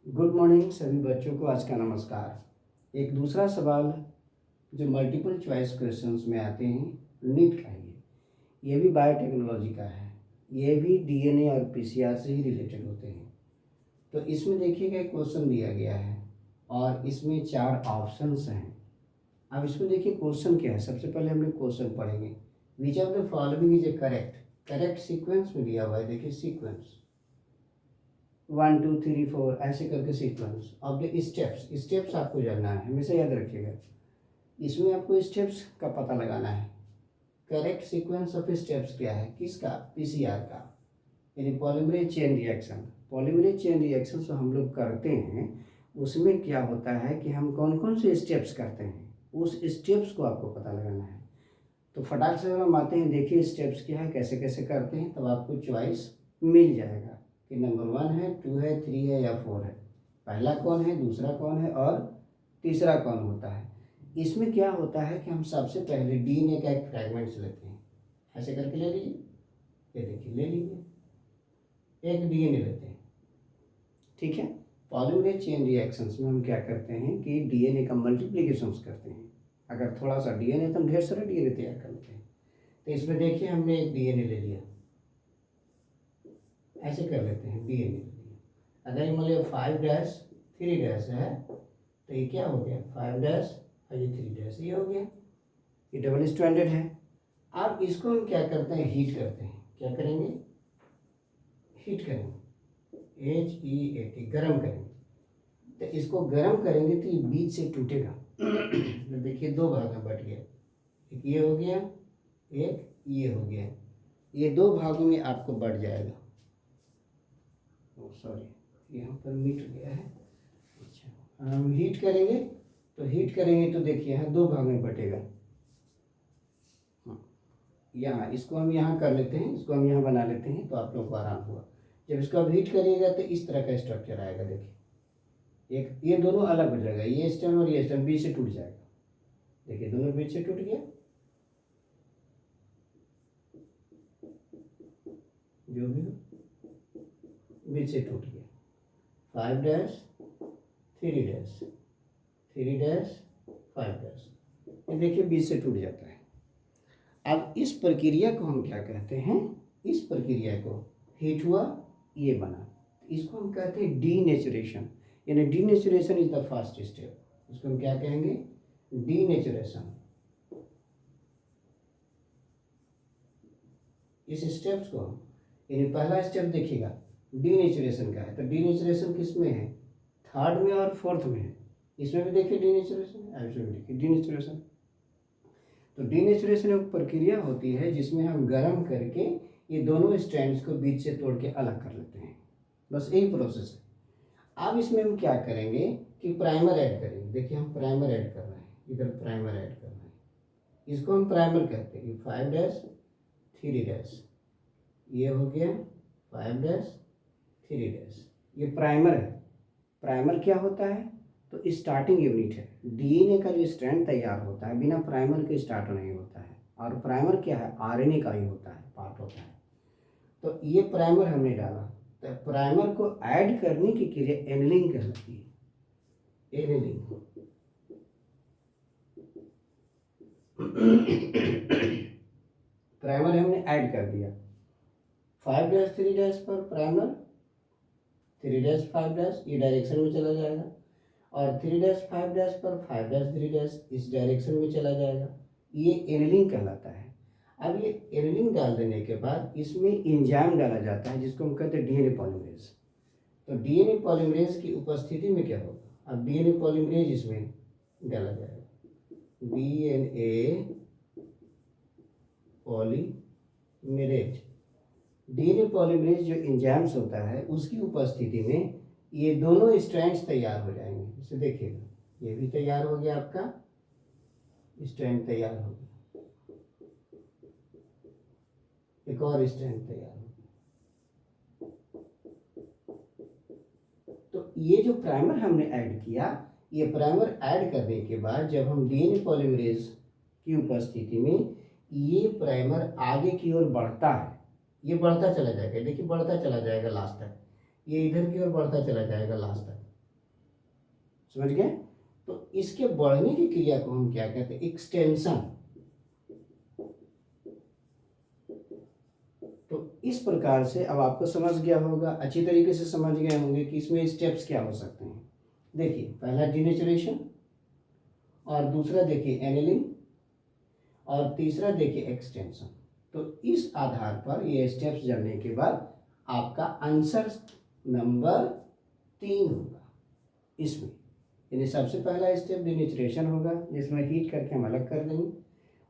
Good morning सभी बच्चों को। आज का नमस्कार। एक दूसरा सवाल जो मल्टीपल चॉइस क्वेश्चंस में आते हैं नीट का ही है। ये भी बायोटेक्नोलॉजी का है। ये भी डीएनए और पीसीआर से ही रिलेटेड होते हैं। तो इसमें देखिएगा एक क्वेश्चन दिया गया है और इसमें 4 ऑप्शंस हैं। अब इसमें देखिए क्वेश्चन क्या है। सबसे पहले हम लोग क्वेश्चन पढ़ेंगे। Which of the following is A correct sequence में दिया हुआ है। देखिए सीक्वेंस 1 2 3 4 ऐसे करके सीक्वेंस। अब जो स्टेप्स आपको जानना है, हमेशा याद रखिएगा। इसमें आपको स्टेप्स का पता लगाना है। करेक्ट सीक्वेंस ऑफ स्टेप्स क्या है, किसका? पीसीआर का, यानी polymerase chain reaction. Polymerase chain reaction जो हम लोग करते हैं उसमें क्या होता है कि हम कौन कौन से स्टेप्स करते हैं, उस स्टेप्स को आपको पता लगाना है। तो फटाक से हम आते हैं, देखिए स्टेप्स क्या है, कैसे कैसे करते हैं, तब आपको चॉइस मिल जाएगा कि नंबर 1 है, 2 है, 3 है या 4 है। पहला कौन है, दूसरा कौन है और तीसरा कौन होता है। इसमें क्या होता है कि हम सबसे पहले डीएनए का एक फ्रैगमेंट्स लेते हैं। ऐसे करके ले लीजिए, ये देखिए ले लीजिए, एक डीएनए लेते हैं, ठीक है। पॉलीमरेज चेन रिएक्शंस में हम क्या करते हैं कि डीएनए का मल्टीप्लिकेशंस करते हैं। अगर थोड़ा सा डीएनए तो हम ढेर सारा डीएनए तैयार कर लेते हैं। तो इसमें देखिए हमने एक डीएनए ले लिया, ऐसे कर लेते हैं डीएनए ले लिया। अगर मान लिया 5' 3' है तो ये क्या हो गया, 5' और ये 3', ये हो गया, ये डबल स्ट्रैंडेड है। अब इसको हम क्या करते हैं, हीट करते हैं। क्या करेंगे, हीट करेंगे, HEAT, गर्म करेंगे। तो इसको गर्म करेंगे तो ये बीच से टूटेगा। तो देखिए 2 भाग में बट गया, एक ये हो गया, एक ये हो गया। ये 2 भागों में आपको बट जाएगा। सॉरी, यहाँ पर मिट गया है। अच्छा, हम हीट करेंगे तो देखिए यहाँ 2 भाग में बटेगा। यहाँ इसको हम यहाँ कर लेते हैं, इसको हम यहाँ बना लेते हैं तो आप लोगों को आराम हुआ। जब इसको आप हीट करिएगा तो इस तरह का स्ट्रक्चर आएगा। देखिए एक ये दोनों अलग हो जाएगा, ये स्टेम और ये स्टेम बीच से टूट जाएगा। देखिए दोनों बीच से टूट गया, जो भी हो बीच से टूट गया। 5' 3' 3' 5', ये देखिए बीच से टूट जाता है। अब इस प्रक्रिया को हम क्या कहते हैं, इस प्रक्रिया को हीट हुआ, ये बना, इसको हम कहते हैं डीनेचुरेशन। यानी denaturation is the first step. इसको हम क्या कहेंगे, डीनेचुरेशन। इस स्टेप्स को यानी पहला स्टेप देखिएगा डीनेचुरेशन का है। तो डीनेचुरेशन किस में है, 3rd में और 4th में है। इसमें भी देखिए डीनेचुरेशन, एब्सोल्युटली डीनेचुरेशन। तो डीनेचुरेशन एक प्रक्रिया होती है जिसमें हम गर्म करके ये दोनों स्ट्रैंड्स को बीच से तोड़ के अलग कर लेते हैं। बस यही प्रोसेस है। अब इसमें हम क्या करेंगे कि प्राइमर ऐड करेंगे। देखिए हम प्राइमर ऐड कर रहे हैं, इधर प्राइमर ऐड कर रहे हैं, इसको हम प्राइमर कहते हैं। 5' 3', ये हो गया 5' 3', ये प्राइमर है। प्राइमर क्या होता है, तो स्टार्टिंग यूनिट है। डीएनए का जो स्ट्रैंड तैयार होता है बिना प्राइमर के स्टार्ट नहीं होता है। और प्राइमर क्या है, आरएनए का ही होता है, पार्ट होता है। तो ये प्राइमर हमने डाला, तो प्राइमर को ऐड करने की क्रिया एनलिंग कहलाती है। एनलिंग प्राइमर हमने ऐड कर दिया। 5' 3' पर प्राइमर, 3' 5' ये डायरेक्शन में चला जाएगा, और 3' 5' पर 5' 3' इस डायरेक्शन में चला जाएगा। ये एनलिंग कहलाता है। अब ये एनलिंग डाल देने के बाद इसमें एंजाइम डाला जाता है जिसको हम कहते हैं डीएनए पॉलीमरेज। तो डीएनए पॉलीमरेज की उपस्थिति में क्या होगा, अब डीएनए पॉलीमरेज इसमें डाला जाएगा। डीएनए पॉलीमरेज, डीएनए पॉलीमरेज जो एंजाइम्स होता है उसकी उपस्थिति में ये दोनों स्ट्रैंड्स तैयार हो जाएंगे। इसे देखिएगा, ये भी तैयार हो गया, आपका स्ट्रैंड तैयार हो गया, एक और स्ट्रैंड तैयार हो गया। तो ये जो प्राइमर हमने ऐड किया, ये प्राइमर ऐड करने के बाद जब हम डीएनए पॉलीमरेज की उपस्थिति में ये प्राइमर आगे की ओर बढ़ता है, ये बढ़ता चला जाएगा। देखिए बढ़ता चला जाएगा लास्ट तक, ये इधर की ओर बढ़ता चला जाएगा लास्ट तक। समझ गए? तो इसके बढ़ने की क्रिया को हम क्या कहते हैं? एक्सटेंशन। तो इस प्रकार से अब आपको समझ गया होगा, अच्छी तरीके से समझ गए होंगे कि इसमें स्टेप्स क्या हो सकते हैं। देखिए, पहला डिनेचुरेशन, और दूसरा देखिए एनिलिंग, और तीसरा देखिए एक्सटेंशन। तो इस आधार पर ये स्टेप्स जानने के बाद आपका आंसर नंबर 3 होगा इसमें। यानी सबसे पहला स्टेप डिनेचुरेशन होगा, जिसमें हीट करके हम अलग कर देंगे।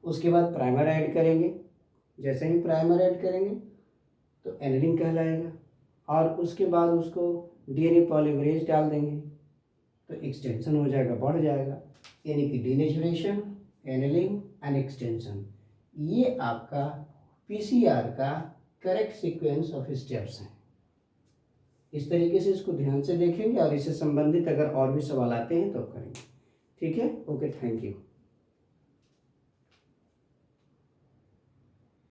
उसके बाद प्राइमर ऐड करेंगे, जैसे ही प्राइमर ऐड करेंगे तो एनिलिंग कहलाएगा, और उसके बाद उसको डीएनए पॉलीमरेज डाल देंगे तो एक्सटेंशन हो जाएगा, बढ़ जाएगा। यानी कि डिनेचुरेशन, एनिलिंग एंड एक्सटेंशन, ये आपका पीसीआर का करेक्ट सीक्वेंस ऑफ स्टेप्स हैं। इस तरीके से इसको ध्यान से देखेंगे और इससे संबंधित अगर और भी सवाल आते हैं तो करेंगे। ठीक है, ओके, थैंक यू।